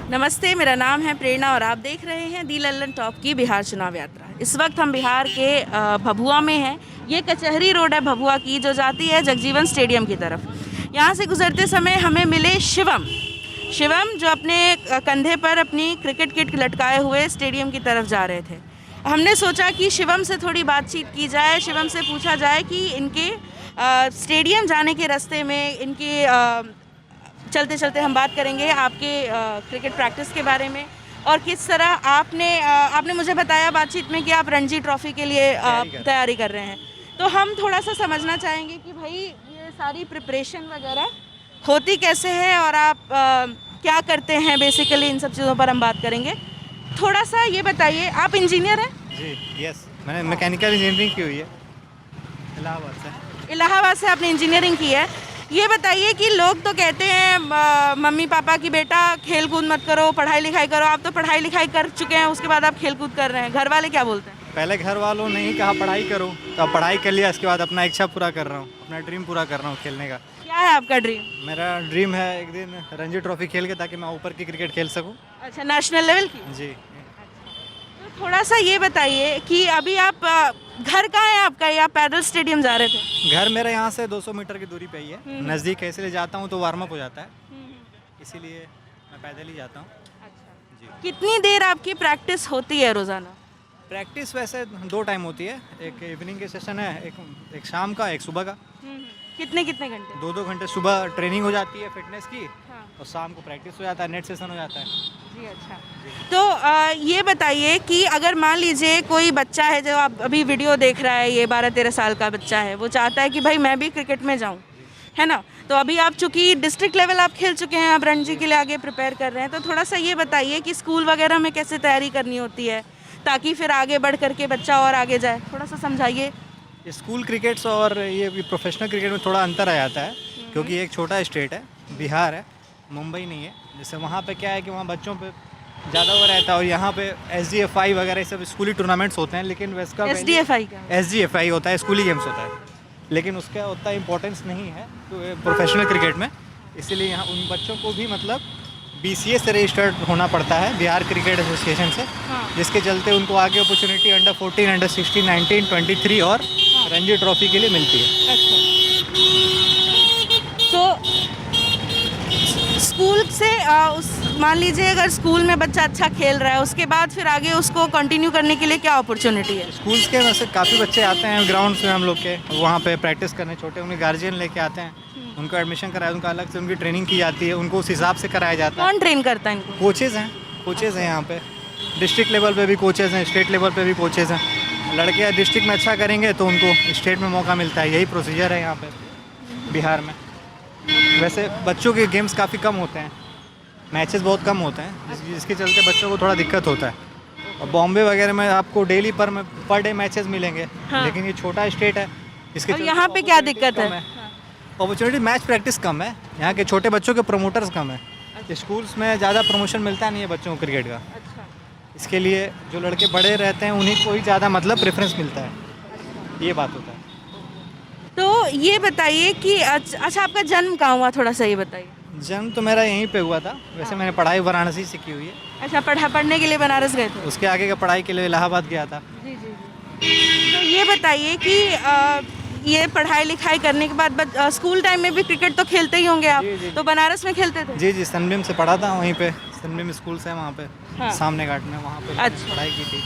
नमस्ते, मेरा नाम है प्रेरणा और आप देख रहे हैं दी लल्लन टॉप की बिहार चुनाव यात्रा। इस वक्त हम बिहार के भभुआ में हैं। ये कचहरी रोड है भभुआ की, जो जाती है जगजीवन स्टेडियम की तरफ। यहाँ से गुजरते समय हमें मिले शिवम जो अपने कंधे पर अपनी क्रिकेट किट लटकाए हुए स्टेडियम की तरफ जा रहे थे। हमने सोचा कि शिवम से थोड़ी बातचीत की जाए, शिवम से पूछा जाए कि इनके स्टेडियम जाने के रास्ते में इनके चलते चलते हम बात करेंगे आपके क्रिकेट प्रैक्टिस के बारे में और किस तरह आपने मुझे बताया बातचीत में कि आप रणजी ट्रॉफी के लिए तैयारी कर रहे हैं। तो हम थोड़ा सा समझना चाहेंगे कि भाई ये सारी प्रिपरेशन वगैरह होती कैसे है और आप क्या करते हैं बेसिकली, इन सब चीज़ों पर हम बात करेंगे। थोड़ा सा ये बताइए, आप इंजीनियर हैं? जी यस, मैंने मैकेनिकल इंजीनियरिंग की हुई है इलाहाबाद से आपने इंजीनियरिंग की है। ये बताइए कि लोग तो कहते हैं मम्मी पापा की बेटा खेल कूद मत करो, पढ़ाई लिखाई करो। आप तो पढ़ाई लिखाई कर चुके हैं, उसके बाद आप खेल कूद कर रहे हैं। घर वाले क्या बोलते हैं? पहले घर वालों ने ही कहा पढ़ाई करो, तो अब पढ़ाई कर लिया, इसके बाद अपना इच्छा पूरा कर रहा हूँ, अपना ड्रीम पूरा कर रहा हूँ खेलने का। क्या है आपका ड्रीम? मेरा ड्रीम है एक दिन रणजी ट्रॉफी खेल के, ताकि मैं ऊपर की क्रिकेट खेल सकूँ। अच्छा, नेशनल लेवल की? जी। तो थोड़ा सा ये बताइए कि अभी आप घर कहाँ है आपका, या आप पैदल स्टेडियम जा रहे थे? घर मेरा यहाँ से 200 मीटर की दूरी पे ही है, नज़दीक है, इसलिए जाता हूँ तो वार्म अप हो जाता है, इसीलिए मैं पैदल ही जाता हूँ। अच्छा। जी। कितनी देर आपकी प्रैक्टिस होती है रोज़ाना? प्रैक्टिस वैसे 2 टाइम होती है, एक इवनिंग के सेशन है, एक शाम का, एक सुबह का। कितने घंटे? 2 घंटे सुबह ट्रेनिंग हो जाती है फिटनेस की, हाँ। और शाम को प्रैक्टिस हो जाता है, नेट सेशन हो जाता है। जी अच्छा। तो ये बताइए कि अगर मान लीजिए कोई बच्चा है जो आप अभी वीडियो देख रहा है, ये 12-13 साल का बच्चा है, वो चाहता है कि भाई मैं भी क्रिकेट में जाऊं, है ना? तो अभी आप चूँकि डिस्ट्रिक्ट लेवल आप खेल चुके हैं, आप रणजी के लिए आगे प्रिपेयर कर रहे हैं, तो थोड़ा सा ये बताइए कि स्कूल वगैरह में कैसे तैयारी करनी होती है ताकि फिर आगे बढ़ करके बच्चा और आगे जाए, थोड़ा सा समझाइए। स्कूल क्रिकेट्स और ये प्रोफेशनल क्रिकेट में थोड़ा अंतर आ जाता है, क्योंकि एक छोटा स्टेट है, बिहार है, मुंबई नहीं है। जैसे वहाँ पे क्या है कि वहाँ बच्चों पे ज़्यादा वो रहता है, और यहाँ पे SDFI वगैरह सब स्कूली टूर्नामेंट्स होते हैं, लेकिन वैसा SDFI होता है, स्कूली गेम्स होता है, लेकिन उसका उतना इम्पोर्टेंस नहीं है तो प्रोफेशनल क्रिकेट में। इसीलिए यहाँ उन बच्चों को भी मतलब BCA से रजिस्टर्ड होना पड़ता है, बिहार क्रिकेट एसोसिएशन से, जिसके चलते उनको आगे अपॉर्चुनिटी अंडर 14, अंडर 16, 19, 23 और रणजी ट्रॉफी के लिए मिलती है। तो स्कूल से मान लीजिए अगर स्कूल में बच्चा अच्छा खेल रहा है, उसके बाद फिर आगे उसको कंटिन्यू करने के लिए क्या अपॉर्चुनिटी है? स्कूल्स के वैसे काफ़ी बच्चे आते हैं ग्राउंड्स में हम लोग के, वहाँ पे प्रैक्टिस करने, छोटे उनके गार्जियन लेके आते हैं, उनको एडमिशन कराया, उनका अलग से उनकी ट्रेनिंग की जाती है, उनको उस हिसाब से कराया जाता है। कौन ट्रेन करता है इनको? कोचेज़ हैं यहाँ पे, डिस्ट्रिक्ट लेवल पे भी कोचेज़ हैं, स्टेट लेवल पे भी कोचेज़ हैं। लड़के डिस्ट्रिक्ट में अच्छा करेंगे तो उनको स्टेट में मौका मिलता है, यही प्रोसीजर है यहाँ पे बिहार में। वैसे बच्चों के गेम्स काफ़ी कम होते हैं, मैचेस बहुत कम होते हैं, जिसके चलते बच्चों को थोड़ा दिक्कत होता है। और बॉम्बे वगैरह में आपको डेली पर डे मैचेस मिलेंगे, लेकिन ये छोटा स्टेट है, इसके और यहाँ पे क्या दिक्कत है? अपॉर्चुनिटी मैच प्रैक्टिस कम है, यहाँ के छोटे बच्चों के प्रमोटर्स कम है। स्कूल्स में ज़्यादा प्रमोशन मिलता नहीं है बच्चों को क्रिकेट का, इसके लिए जो लड़के बड़े रहते हैं उन्हीं को ही ज़्यादा मतलब प्रेफरेंस मिलता है, ये बात होता है। तो ये बताइए कि अच्छा आपका जन्म कहाँ हुआ, थोड़ा सा ये बताइए। जन्म तो मेरा यहीं पे हुआ था, वैसे मैंने पढ़ाई वाराणसी से की हुई है। अच्छा, पढ़ने के लिए बनारस गए थे? उसके आगे का पढ़ाई के लिए इलाहाबाद गया था। जी। तो ये बताइए कि ये पढ़ाई लिखाई करने के बाद स्कूल टाइम में भी क्रिकेट तो खेलते ही होंगे आप? जी। तो बनारस में खेलते थे? जी सनबीम से पढ़ा था, वहीं पे सनबीम स्कूल से वहाँ पे सामने घाट में, वहाँ पे पढ़ाई की थी।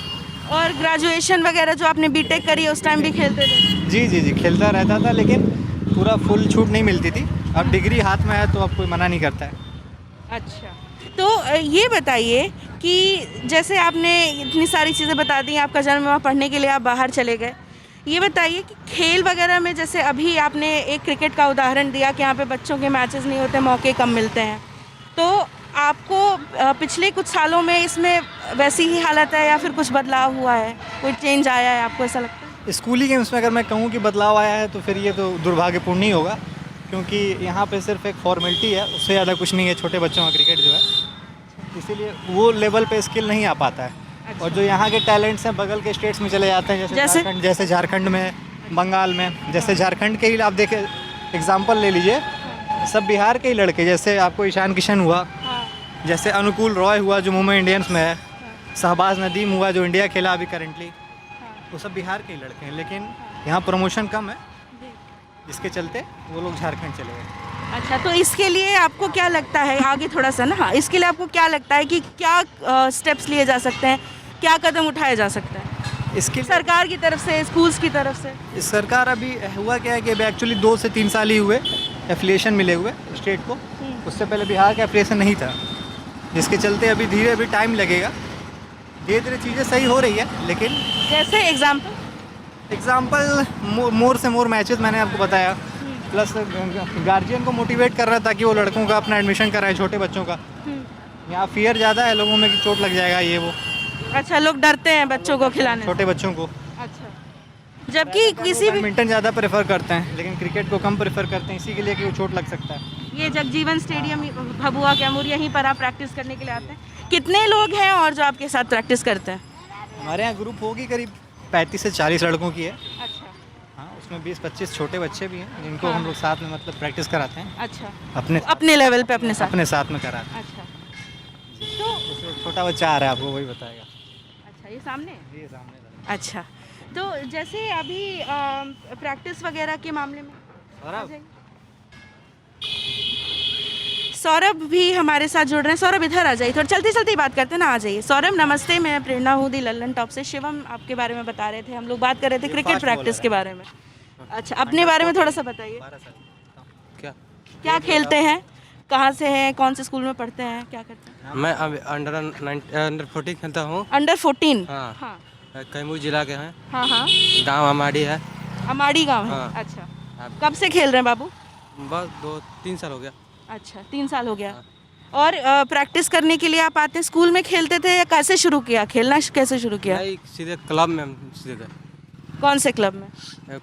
और ग्रेजुएशन वगैरह जो आपने बीटेक करी उस टाइम भी खेलते थे? जी खेलता रहता था, लेकिन पूरा फुल छूट नहीं मिलती थी। अब डिग्री हाथ में है तो अब कोई मना नहीं करता है। अच्छा, तो ये बताइए कि जैसे आपने इतनी सारी चीज़ें बता दी, आपका जन्म वहाँ पढ़ने के लिए आप बाहर चले गए, ये बताइए कि खेल वगैरह में जैसे अभी आपने एक क्रिकेट का उदाहरण दिया कि यहाँ पे बच्चों के मैचेस नहीं होते, मौके कम मिलते हैं, तो आपको पिछले कुछ सालों में इसमें वैसी ही हालत है या फिर कुछ बदलाव हुआ है, कोई चेंज आया है, आपको ऐसा लगता है? स्कूली गेम्स में अगर मैं कहूँ कि बदलाव आया है तो फिर ये तो दुर्भाग्यपूर्ण ही होगा, क्योंकि यहाँ पे सिर्फ एक फॉर्मेलिटी है, उससे ज़्यादा कुछ नहीं है। छोटे बच्चों का क्रिकेट जो है, इसीलिए वो लेवल पे स्किल नहीं आ पाता है। और जो यहाँ के टैलेंट्स हैं बगल के स्टेट्स में चले जाते हैं, जैसे झारखंड में, बंगाल में। जैसे झारखंड के ही आप देखें एग्जांपल ले लीजिए, सब बिहार के ही लड़के, जैसे आपको ईशान किशन हुआ, जैसे अनुकूल रॉय हुआ जो मुंबई इंडियंस में है, शहबाज नदीम हुआ जो इंडिया खेला अभी करंटली, वो सब बिहार के ही लड़के हैं, लेकिन यहाँ प्रमोशन कम है, जिसके चलते वो लोग झारखंड चले गए। अच्छा, तो इसके लिए आपको क्या लगता है, आगे थोड़ा सा ना, हाँ, इसके लिए आपको क्या लगता है कि क्या स्टेप्स लिए जा सकते हैं, क्या कदम उठाया जा सकता है इसके सरकार की तरफ से, स्कूल्स की तरफ से? इस सरकार अभी हुआ क्या है कि अभी एक्चुअली 2 से 3 साल ही हुए एफिलिएशन मिले हुए स्टेट को, उससे पहले बिहार का एफिलिएशन नहीं था, जिसके चलते अभी धीरे अभी टाइम लगेगा, धीरे धीरे चीज़ें सही हो रही है। लेकिन जैसे एग्जाम्पल मोर से मोर मैचेस मैंने आपको बताया, प्लस गार्जियन को मोटिवेट कर रहा था कि वो लड़कों का अपना एडमिशन कराए, छोटे बच्चों का। यहाँ फियर ज़्यादा है लोगों में कि चोट लग जाएगा ये वो, अच्छा, लोग डरते हैं बच्चों को खिलाने से। छोटे बच्चों को। अच्छा, जबकि किसी भी बैडमिंटन ज़्यादा प्रेफर करते हैं, लेकिन क्रिकेट को कम प्रेफर करते हैं, इसी के लिए कि वो चोट लग सकता है। ये जगजीवन स्टेडियम भभुआ कैमूर, यहीं पर आप प्रैक्टिस करने के लिए आते हैं? कितने लोग हैं और जो आपके साथ प्रैक्टिस करते हैं? हमारे यहाँ ग्रुप होगी करीब 35 से 40 लड़कों की है। अच्छा, हाँ, उसमें 20-25 छोटे बच्चे भी हैं जिनको हम लोग साथ में मतलब प्रैक्टिस कराते हैं, अच्छा, अपने लेवल पे अपने साथ में कराते हैं। अच्छा, तो जैसे एक छोटा बच्चा आ रहा है, आपको वही बताएगा। अच्छा, ये सामने? ये सामने। अच्छा, तो जैसे अभी प्रैक्टिस वगैरह के मामले में आ जाइए। सौरभ भी हमारे साथ जुड़ रहे हैं। सौरभ इधर आ जाइए, थोड़ा चलते चलते ही बात करते हैं ना, आ जाइए। सौरभ नमस्ते, मैं प्रेरणा हूँ दी लल्लन टॉप से। शिवम आपके बारे में बता रहे थे, हम लोग बात कर रहे थे क्रिकेट प्रैक्टिस के बारे में। अच्छा, अपने बारे में थोड़ा सा बताइए, क्या खेलते हैं, कहाँ से हैं, कौन से स्कूल में पढ़ते हैं, क्या करते हैं? मैं अभी अंडर 14 खेलता हूँ। अंडर 14? हाँ, हाँ कैमूर जिला के हैं। हाँ हाँ, गांव अमाड़ी है। अमाड़ी गांव है? हाँ। अच्छा, कब से खेल रहे हैं बाबू? बस 2-3 साल हो गया। अच्छा, 3 साल हो गया। और प्रैक्टिस करने के लिए आप आते हैं? स्कूल में खेलते थे या कैसे शुरू किया खेलना, कैसे शुरू किया? नहीं, सीधे क्लब में हम सीधे गए। कौन से क्लब में?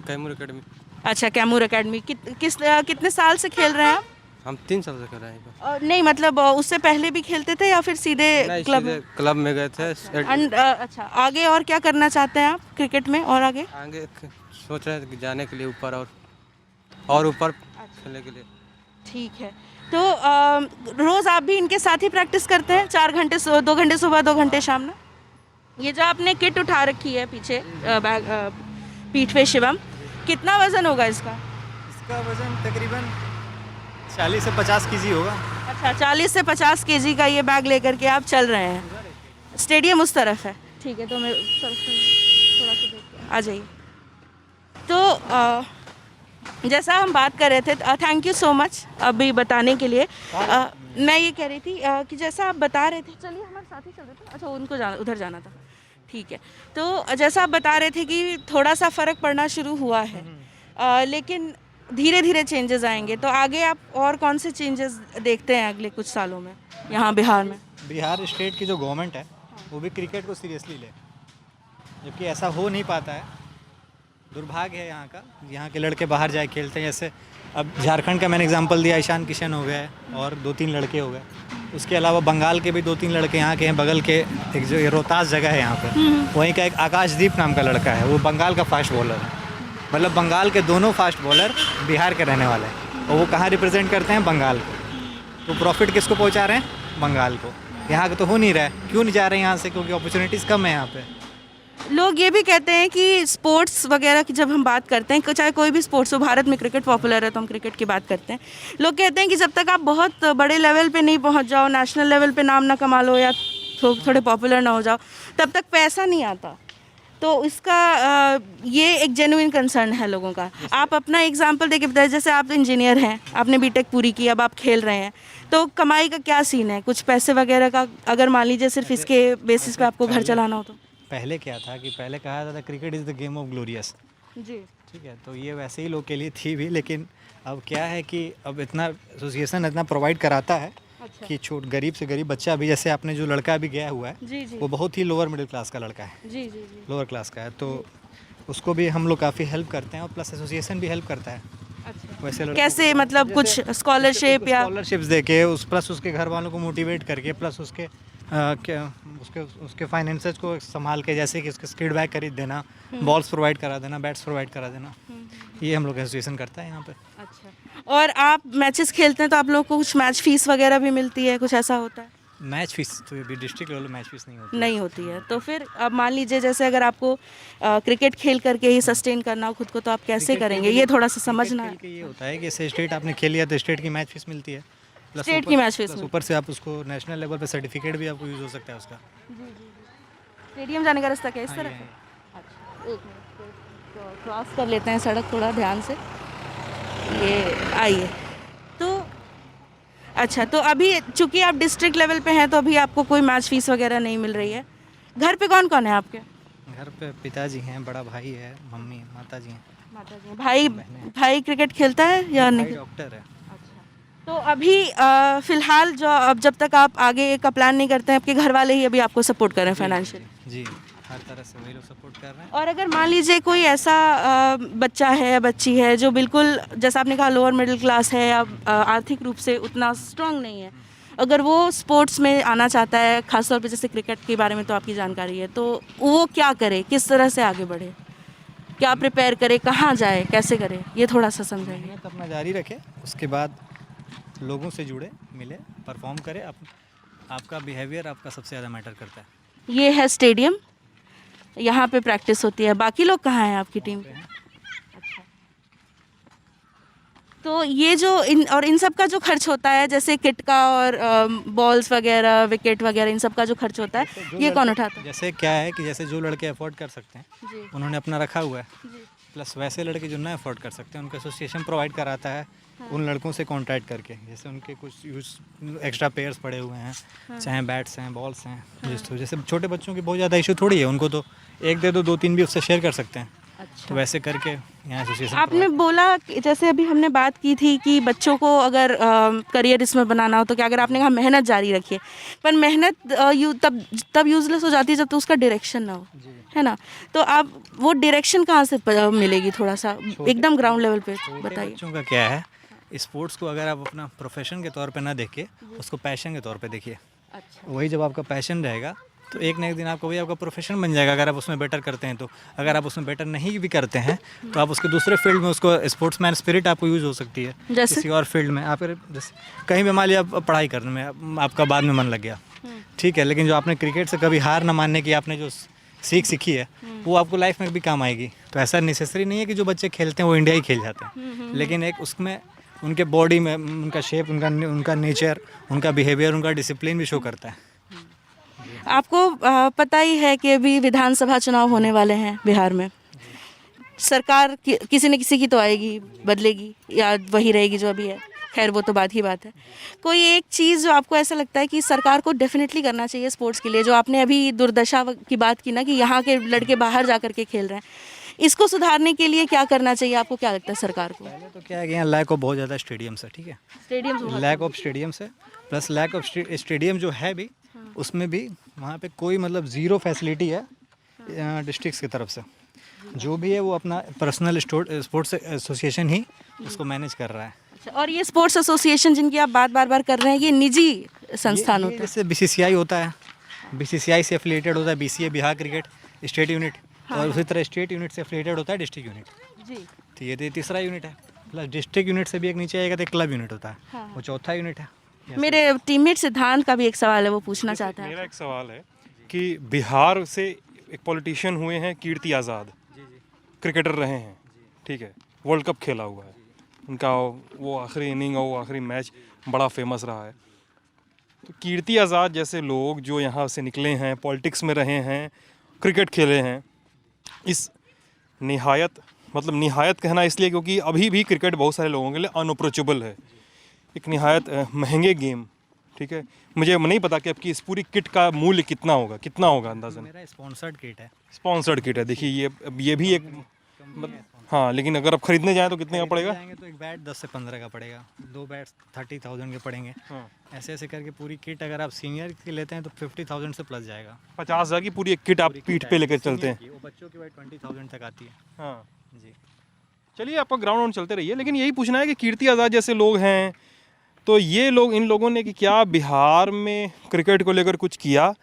कैमूर एकेडमी। अच्छा, कैमूर एकेडमी। कितने साल से खेल रहे हैं आप? हम 3 साल से कर रहे हैं। नहीं मतलब उससे पहले भी खेलते थे या फिर सीधे नहीं, क्लब? सीधे क्लब में गए थे। अच्छा, आगे और क्या करना चाहते हैं आप क्रिकेट में, और आगे? आगे सोच रहे थे कि जाने के लिए ऊपर और ऊपर खेलने के लिए। ठीक है, तो रोज़ आप भी इनके साथ ही प्रैक्टिस करते हैं? 4 घंटे 2 घंटे सुबह, 2 घंटे शाम ना? ये जो आपने किट उठा रखी है पीछे पीठ पे शिवम, कितना वज़न होगा इसका? इसका वज़न तकरीबन 40 से 50 केजी होगा। अच्छा, 40 से 50 केजी का ये बैग लेकर के आप चल रहे हैं। स्टेडियम उस तरफ है, ठीक है, तो मैं थोड़ा सा देख आ जाइए। तो जैसा हम बात कर रहे थे, थैंक यू सो मच अभी बताने के लिए। मैं ये कह रही थी कि जैसा आप बता रहे थे, चलिए हमारे साथ ही चल रहे थे। अच्छा, उनको उधर जाना था, ठीक है। तो जैसा आप बता रहे थे कि थोड़ा सा फ़र्क पड़ना शुरू हुआ है, लेकिन धीरे धीरे चेंजेस आएंगे, तो आगे आप और कौन से चेंजेस देखते हैं अगले कुछ सालों में यहाँ बिहार में? बिहार स्टेट की जो गवर्नमेंट है वो भी क्रिकेट को सीरियसली ले, जबकि ऐसा हो नहीं पाता है। दुर्भाग्य है यहाँ के लड़के बाहर जाए खेलते हैं। जैसे अब झारखंड का मैंने एग्जांपल दिया, ईशान किशन हो गया और 2-3 लड़के हो गए। उसके अलावा बंगाल के भी 2-3 लड़के यहाँ के हैं, बगल के एक जो रोहतास जगह है यहाँ पर, वहीं का एक आकाशदीप नाम का लड़का है, वो बंगाल का फास्ट बॉलर है। मतलब बंगाल के दोनों फास्ट बॉलर बिहार के रहने वाले हैं, और वो कहाँ रिप्रेजेंट करते हैं? बंगाल को। तो प्रॉफिट किसको पहुँचा रहे हैं? बंगाल को। यहाँ का तो हो नहीं रहा है। क्यों नहीं जा रहे हैं यहाँ से? क्योंकि अपॉर्चुनिटीज़ कम है यहाँ पे। लोग ये भी कहते हैं कि स्पोर्ट्स वगैरह की जब हम बात करते हैं, चाहे कोई भी स्पोर्ट्स हो, भारत में क्रिकेट पॉपुलर है तो हम क्रिकेट की बात करते हैं, लोग कहते हैं कि जब तक आप बहुत बड़े लेवल पे नहीं पहुंच जाओ, नेशनल लेवल पे नाम ना कमा लो या थोड़े पॉपुलर ना हो जाओ, तब तक पैसा नहीं आता। तो इसका ये एक जेन्युइन कंसर्न है लोगों का। आप अपना एग्जांपल देके बताइए, जैसे आप इंजीनियर हैं, आपने बीटेक पूरी की, अब आप खेल रहे हैं, तो कमाई का क्या सीन है? कुछ पैसे वगैरह का, अगर मान लीजिए सिर्फ इसके बेसिस पे आपको घर चलाना हो तो? पहले क्या था कि पहले कहा जाता था cricket is the game of glorious जी, ठीक है, तो ये वैसे ही लोग के लिए थी भी, लेकिन अब क्या है कि अब इतना एसोसिएशन इतना प्रोवाइड कराता है अच्छा। कि गरीब से गरीब बच्चा भी, जैसे आपने जो लड़का अभी गया हुआ है जी जी वो बहुत ही लोअर मिडिल क्लास का लड़का है, जी जी जी। लोअर क्लास का है, तो उसको भी हम लोग काफ़ी हेल्प करते हैं, और प्लस एसोसिएशन भी हेल्प करता है। अच्छा, वैसे कैसे? मतलब कुछ स्कॉलरशिप या स्कॉलरशिप्स देके, उस प्लस उसके घर वालों को मोटिवेट करके, प्लस उसके उसके फाइनेंसेस को संभाल के, जैसे कि उसके स्किड बैग खरीद देना, बॉल्स प्रोवाइड करा देना, बैट्स प्रोवाइड करा देना, ये हम लोग एसोसिएशन करता है यहाँ पे। अच्छा, और आप मैचेस खेलते हैं तो आप लोग को कुछ मैच फीस वगैरह भी मिलती है, कुछ ऐसा होता है? मैच फीस तो अभी डिस्ट्रिक्ट लेवल मैच फीस नहीं होती। नहीं होती है। तो फिर अब मान लीजिए जैसे अगर आपको क्रिकेट खेल करके ही सस्टेन करना हो खुद को, तो आप कैसे करेंगे, ये थोड़ा सा समझना खेल है। के ये होता है कि जैसे स्टेट आपने खेल लिया तो स्टेट की मैच फीस मिलती है, प्लस स्टेट की मैच फीस ऊपर से आप उसको नेशनल लेवल पे सर्टिफिकेट भी आपको यूज़ हो सकता है उसका। स्टेडियम जाने का रास्ता क्या इस हाँ, तरफ ये है? है। अच्छा, एक मिनट तो क्रॉस कर लेते हैं सड़क थोड़ा ध्यान से। ये आइए। तो अच्छा, तो अभी चूंकि आप डिस्ट्रिक्ट लेवल पे हैं तो अभी आपको कोई मैच फीस वगैरह नहीं मिल रही है। घर पे कौन कौन है आपके? घर पे पिताजी हैं, बड़ा भाई है, मम्मी माता जी हैं। माता जी। भाई भाई क्रिकेट खेलता है या भाई नहीं? डॉक्टर है। तो अभी फिलहाल जो अब जब तक आप आगे का प्लान नहीं करते हैं, आपके घर वाले ही अभी आपको सपोर्ट कर रहे हैं फाइनेंशियल? जी, हर तरह से वही लोग सपोर्ट कर रहे हैं। और अगर मान लीजिए कोई ऐसा बच्चा है, बच्ची है जो बिल्कुल जैसा आपने कहा लोअर मिडिल क्लास है या आर्थिक रूप से उतना स्ट्रांग नहीं है, अगर वो स्पोर्ट्स में आना चाहता है, खासतौर पे जैसे क्रिकेट के बारे में तो आपकी जानकारी है, तो वो क्या करे, किस तरह से आगे बढ़े, क्या प्रिपेयर करे, कहाँ जाए, कैसे करे, ये थोड़ा सा समझाइए। मेहनत अपना जारी रखे, उसके बाद लोगों से जुड़े, मिले, परफॉर्म करे। आपका बिहेवियर आपका सबसे ज़्यादा मैटर करता है। ये है स्टेडियम, यहाँ पे प्रैक्टिस होती है। बाकी लोग कहाँ हैं आपकी टीम के? तो ये जो इन सब का जो खर्च होता है, जैसे किट का और बॉल्स वगैरह, विकेट वगैरह, इन सब का जो खर्च होता है, ये कौन उठाता है? जैसे क्या है कि जैसे जो लड़के अफोर्ड कर सकते हैं जी उन्होंने अपना रखा हुआ है, जी। प्लस वैसे लड़के जो ना अफोर्ड कर सकते हैं उनका एसोसिएशन प्रोवाइड कराता है। उन लड़कों से कॉन्टैक्ट करके, जैसे उनके कुछ यूज एक्स्ट्रा पेयर्स पड़े हुए हैं, चाहे बैट्स हैं, बॉल्स हैं, जैसे छोटे बच्चों की बहुत ज़्यादा इशू थोड़ी है, उनको तो एक दे दो, 2-3 भी उससे शेयर कर सकते हैं। तो अच्छा, वैसे करके यहाँ एसोसिएशन आपने बोला कि जैसे अभी हमने बात की थी कि बच्चों को अगर करियर इसमें बनाना हो तो क्या, अगर आपने कहा मेहनत जारी रखिए, पर मेहनत तब यूजलेस हो जाती है जब तो उसका डायरेक्शन ना हो, है ना? तो आप वो डायरेक्शन कहाँ से मिलेगी, थोड़ा सा एकदम ग्राउंड लेवल पे बताइए। बच्चों का क्या है, स्पोर्ट्स को अगर आप अपना प्रोफेशन के तौर पे ना देखिए, उसको पैशन के तौर पे देखिए। अच्छा, वही जब आपका पैशन रहेगा तो एक ना एक दिन आपका वही आपका प्रोफेशन बन जाएगा, अगर आप उसमें बेटर करते हैं तो। अगर आप उसमें बेटर नहीं भी करते हैं तो आप उसके दूसरे फील्ड में उसको स्पोर्ट्समैन स्पिरिट आपको यूज़ हो सकती है। जैसे? किसी और फील्ड में आप जैसे कहीं भी मान लिया आप पढ़ाई करने में आपका बाद में मन लग गया, ठीक है, लेकिन जो आपने क्रिकेट से कभी हार ना मानने की आपने जो सीख सीखी है वो आपको लाइफ में भी काम आएगी। तो ऐसा नेसेसरी नहीं है कि जो बच्चे खेलते हैं वो इंडिया ही खेल जाते हैं, लेकिन एक उसमें उनके बॉडी में उनका शेप, उनका नेचर, उनका बिहेवियर, उनका डिसिप्लिन भी शो करता है। आपको पता ही है कि अभी विधानसभा चुनाव होने वाले हैं बिहार में। सरकार किसी न किसी की तो आएगी, बदलेगी या वही रहेगी जो अभी है, खैर वो तो बात ही बात है। कोई एक चीज़ जो आपको ऐसा लगता है कि सरकार को डेफिनेटली करना चाहिए स्पोर्ट्स के लिए, जो आपने अभी दुर्दशा की बात की ना कि यहाँ के लड़के बाहर जा कर के खेल रहे हैं, इसको सुधारने के लिए क्या करना चाहिए, आपको क्या लगता है सरकार को? पहले तो क्या है कि यहाँ लैक ऑफ बहुत ज़्यादा स्टेडियम्स है, ठीक है, स्टेडियम लैक ऑफ स्टेडियम्स है, प्लस लैक ऑफ स्टेडियम जो है भी उसमें भी वहाँ पे कोई मतलब ज़ीरो फैसिलिटी है डिस्ट्रिक्ट्स की तरफ से। जो भी है वो अपना पर्सनल स्पोर्ट्स एसोसिएशन ही उसको मैनेज कर रहा है। अच्छा, और ये स्पोर्ट्स एसोसिएशन जिनकी आप बार बार कर रहे हैं, ये निजी संस्थान होते हैं? जैसे बीसीसीआई होता है, बीसीसीआई से एफिलिएटेड होता है BCA Bihar cricket state unit, और उसी तरह स्टेट यूनिट से एफिलिएटेड होता है डिस्ट्रिक्ट यूनिट। जी, तो ये तीसरा यूनिट है, प्लस डिस्ट्रिक्ट यूनिट से भी एक नीचे आएगा तो एक क्लब यूनिट होता है, वो चौथा यूनिट है। मेरे टीममेट सिद्धांत का भी एक सवाल है, वो पूछना चाहता है। मेरा एक सवाल है कि बिहार से एक पॉलिटिशियन हुए हैं कीर्ति आज़ाद, क्रिकेटर रहे हैं, ठीक है, वर्ल्ड कप खेला हुआ है उनका, वो आखिरी इनिंग और वो आखिरी मैच बड़ा फेमस रहा है। तो कीर्ति आज़ाद जैसे लोग जो यहाँ से निकले हैं, पॉलिटिक्स में रहे हैं, क्रिकेट खेले हैं, इस निहायत कहना इसलिए क्योंकि अभी भी क्रिकेट बहुत सारे लोगों के लिए अनअप्रोचेबल है, एक निहायत महंगे गेम, ठीक है। मुझे नहीं पता कि आपकी इस पूरी किट का मूल्य कितना होगा अंदाज़न। मेरा स्पॉन्सर्ड किट है। स्पॉन्सर्ड किट है, देखिए ये भी एक हाँ, लेकिन अगर आप खरीदने जाएँ तो कितने का पड़ेगा? जाएंगे तो एक बैट 10 से 15 का पड़ेगा, 2 बैट्स 30,000 के पड़ेंगे। हाँ। ऐसे ऐसे करके पूरी किट अगर आप सीनियर की लेते हैं तो 50,000 से प्लस जाएगा। 50,000 की पूरी एक किट आप पीठ पे लेकर चलते हैं। वो बच्चों की भाई 20,000 तक आती है। हाँ जी, चलिए, आपका ग्राउंड चलते रहिए, लेकिन यही पूछना है कि कीर्ति आज़ाद जैसे लोग हैं, तो ये लोग, इन लोगों ने कि क्या बिहार में क्रिकेट को लेकर कुछ किया,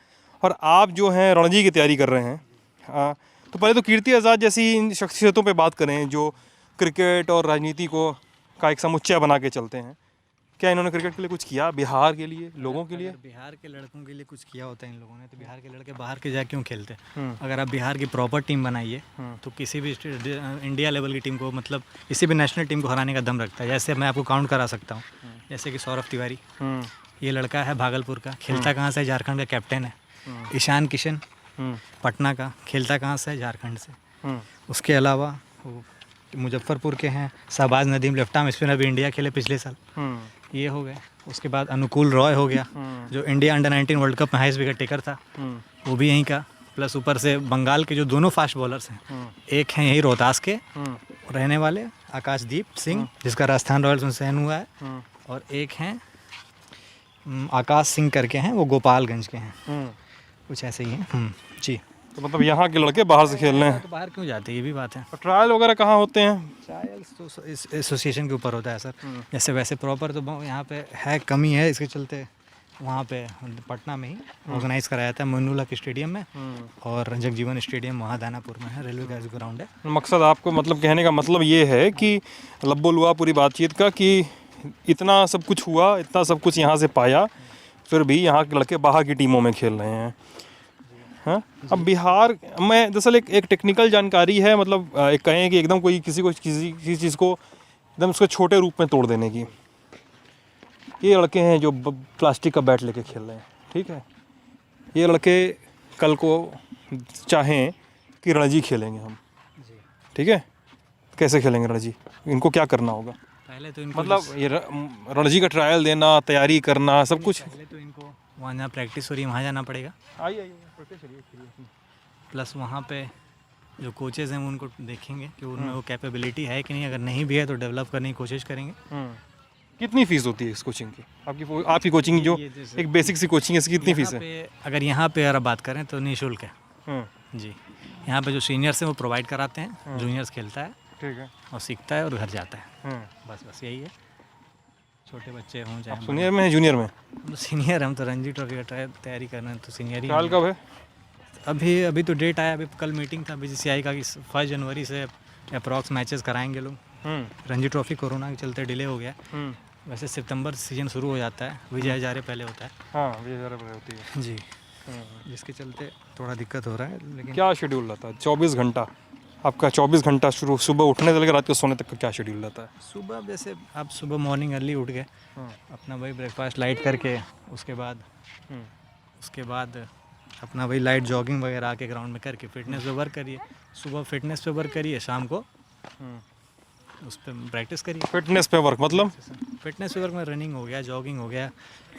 और आप जो हैं रणजी की तैयारी कर रहे हैं। हाँ, तो पहले तो कीर्ति आज़ाद जैसी इन शख्सियतों पे बात करें जो क्रिकेट और राजनीति को का एक समुच्चय बना के चलते हैं, क्या इन्होंने क्रिकेट के लिए कुछ किया बिहार के लिए, लोगों के लिए? अगर बिहार के लड़कों के लिए कुछ किया होता है इन लोगों ने तो बिहार के लड़के बाहर के जा क्यों खेलते? अगर आप बिहार की प्रॉपर टीम बनाइए तो किसी भी इंडिया लेवल की टीम को, मतलब किसी भी नेशनल टीम को हराने का दम रखता है। जैसे मैं आपको काउंट करा सकता हूँ, जैसे कि सौरभ तिवारी, ये लड़का है भागलपुर का, खेलता कहाँ से? झारखंड का कैप्टन है। ईशान किशन पटना का, खेलता कहाँ से? झारखंड से। उसके अलावा वो मुजफ्फरपुर के हैं Shahbaz Nadeem, left arm spinner, अभी इंडिया खेले पिछले साल, ये हो गए। उसके बाद अनुकूल रॉय हो गया, जो इंडिया अंडर-19 वर्ल्ड कप में हाईएस्ट विकेट टेकर था, वो भी यहीं का। प्लस ऊपर से बंगाल के जो दोनों फास्ट बॉलर्स हैं, एक हैं यही रोहतास के रहने वाले आकाशदीप सिंह, जिसका राजस्थान रॉयल्स में चयन हुआ है, और एक हैं आकाश सिंह करके हैं, वो गोपालगंज के हैं, कुछ ऐसे ही हैं। जी, तो मतलब यहाँ के लड़के बाहर से खेल रहे हैं। तो बाहर क्यों जाते हैं, ये भी बात है। और ट्रायल वगैरह कहाँ होते हैं? ट्रायल्स तो इस एसोसिएशन के ऊपर होता है सर। जैसे वैसे प्रॉपर तो यहाँ पे है, कमी है, इसके चलते वहाँ पे पटना में ही ऑर्गेनाइज कराया था, मोइनुल हक स्टेडियम में, और जगजीवन स्टेडियम वहाँ दानापुर में है, रेलवे का ग्राउंड है। मकसद आपको, मतलब कहने का मतलब ये है कि लब्बो लुआ पूरी बातचीत का, कि इतना सब कुछ हुआ, इतना सब कुछ यहाँ से पाया, फिर भी यहाँ के लड़के बाहर की टीमों में खेल रहे हैं। हाँ, अब बिहार में दरअसल एक टेक्निकल जानकारी है, मतलब एक कहें कि एकदम कोई किसी चीज़ को एकदम उसके छोटे रूप में तोड़ देने की। ये लड़के हैं जो प्लास्टिक का बैट लेके खेल रहे हैं, ठीक है। ये लड़के कल को चाहें कि रणजी खेलेंगे हम, ठीक है, कैसे खेलेंगे रणजी? इनको क्या करना होगा? पहले तो इनको मतलब ये रणजी का ट्रायल देना, तैयारी करना, सब कुछ। पहले तो इनको वहाँ जहाँ प्रैक्टिस हो रही है वहाँ जाना पड़ेगा। आइए प्लस वहाँ पे जो कोचेज़ हैं वो उनको देखेंगे कि उनमें वो कैपेबिलिटी है कि नहीं। अगर नहीं भी है तो डेवलप करने की कोशिश करेंगे। कितनी फीस होती है इस कोचिंग की? आपकी कोचिंग जो एक बेसिक सी कोचिंग है, इसकी कितनी फीस है? अगर यहाँ पे अगर आप बात करें तो निःशुल्क है जी। यहाँ पे जो सीनियर्स हैं वो प्रोवाइड कराते हैं, जूनियर्स खेलता है, ठीक है, और सीखता है और घर जाता है। बस यही है। छोटे बच्चे हों चाहे सीनियर में है, जूनियर में? तो सीनियर, हम तो रणजी ट्रॉफी का तैयारी कर रहे हैं, तो सीनियर ही। ट्रायल कब है? अभी तो डेट आया, अभी कल मीटिंग था BCCI का कि 1 जनवरी से अप्रॉक्स मैचेस कराएंगे लोग। रणजी ट्रॉफी कोरोना के चलते डिले हो गया। वैसे सितंबर सीजन शुरू हो जाता है, विजय हजारे पहले होता है। हाँ, विजय हजारे पहले होती है जी, जिसके चलते थोड़ा दिक्कत हो रहा है। लेकिन क्या शेड्यूल रहता है? 24 घंटा आपका, 24 घंटा शुरू सुबह उठने से लेकर रात को सोने तक का क्या शेड्यूल रहता है? सुबह जैसे आप सुबह मॉर्निंग अर्ली उठ गए, अपना वही ब्रेकफास्ट लाइट करके, उसके बाद अपना वही लाइट जॉगिंग वगैरह आके ग्राउंड में करके फिटनेस पे वर्क करिए। सुबह फिटनेस पे वर्क करिए, शाम को उस पर प्रैक्टिस करिए। फिटनेस पे वर्क मतलब? फिटनेस पे वर्क में रनिंग हो गया, जॉगिंग हो गया,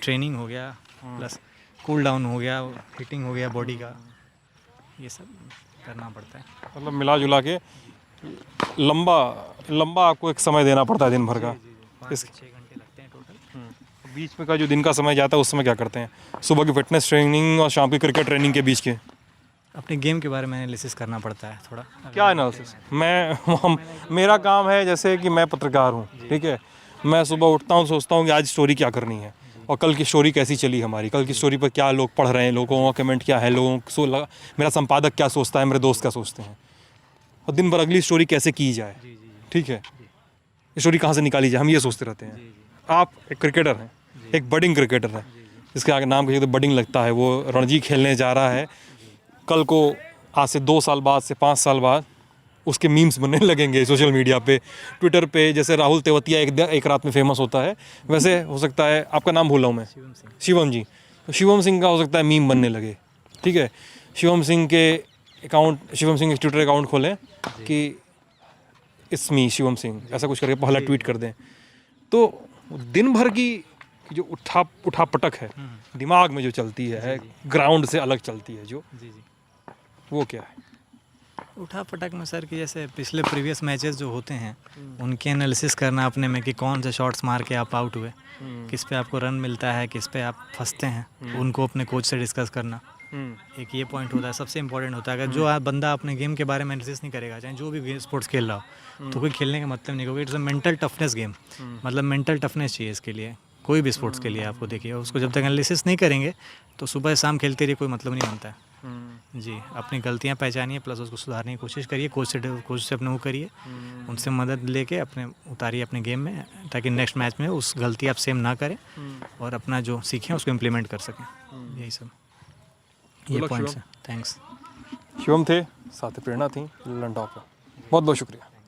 ट्रेनिंग हो गया, प्लस कूल डाउन हो गया, हीटिंग हो गया बॉडी का, ये सब करना पड़ता है। मतलब मिला जुला के लंबा आपको एक समय देना पड़ता है दिन भर का। 5 से 6 घंटे लगते हैं टोटल। बीच में का जो दिन का समय जाता है उस समय क्या करते हैं? सुबह की फिटनेस ट्रेनिंग और शाम की क्रिकेट ट्रेनिंग के बीच के अपने गेम के बारे में एनालिसिस करना पड़ता है थोड़ा। क्या एनालिसिस? मेरा काम है, जैसे कि मैं पत्रकार हूँ, ठीक है, मैं सुबह उठता हूँ, सोचता हूँ कि आज स्टोरी क्या करनी है, और कल की स्टोरी कैसी चली हमारी, कल की स्टोरी पर क्या लोग पढ़ रहे हैं, लोगों का कमेंट क्या है, मेरा संपादक क्या सोचता है, मेरे दोस्त क्या सोचते हैं, और दिन भर अगली स्टोरी कैसे की जाए, ठीक है, स्टोरी कहाँ से निकाली जाए, हम ये सोचते रहते हैं। आप एक क्रिकेटर हैं, एक बडिंग क्रिकेटर है, जिसके आगे नाम कहिए तो बडिंग लगता है, वो रणजी खेलने जा रहा है। कल को आज से 2 साल बाद से 5 साल बाद उसके मीम्स बनने लगेंगे सोशल मीडिया पे, ट्विटर पे। जैसे राहुल तेवतिया एक रात में फेमस होता है, वैसे हो सकता है, आपका नाम भूल रहा हूँ मैं, शिवम जी, तो शिवम सिंह का हो सकता है मीम बनने लगे, ठीक है। शिवम सिंह के ट्विटर अकाउंट खोलें कि इट्स मी शिवम सिंह, ऐसा कुछ करके पहला ट्वीट कर दें, तो दिन भर की जो उठा पटक है दिमाग में जो चलती है, ग्राउंड से अलग चलती है जो, वो क्या है? उठा पटक में सर कि जैसे पिछले प्रीवियस मैचेस जो होते हैं उनके एनालिसिस करना अपने में, कि कौन से शॉट्स मार के आप आउट हुए, किस पे आपको रन मिलता है, किस पे आप फंसते हैं, उनको अपने कोच से डिस्कस करना। एक ये पॉइंट होता है, सबसे इंपॉर्टेंट होता है। अगर जो आप बंदा अपने गेम के बारे में एनालिसिस नहीं करेगा, चाहे जो भी स्पोर्ट्स खेल रहा हो, तो कोई खेलने का मतलब नहीं होगा। It's a mental toughness game, मतलब मेंटल टफनेस चाहिए इसके लिए, कोई भी स्पोर्ट्स के लिए। आपको देखिए, उसको जब तक एनालिसिस नहीं करेंगे तो सुबह शाम खेलते रहिए, कोई मतलब नहीं बनता है। जी, अपनी गलतियाँ पहचानिए प्लस उसको सुधारने की कोशिश करिए, कोच से अपने वो करिए, उनसे मदद लेके अपने उतारिए अपने गेम में, ताकि नेक्स्ट मैच में उस गलती आप सेम ना करें और अपना जो सीखें उसको इम्प्लीमेंट कर सकें। यही सब ये Good luck, पॉइंट्स शिवम। हैं। थैंक्स। शिवम थे, साथ ही प्रेरणा थी लंडा पे। बहुत बहुत शुक्रिया।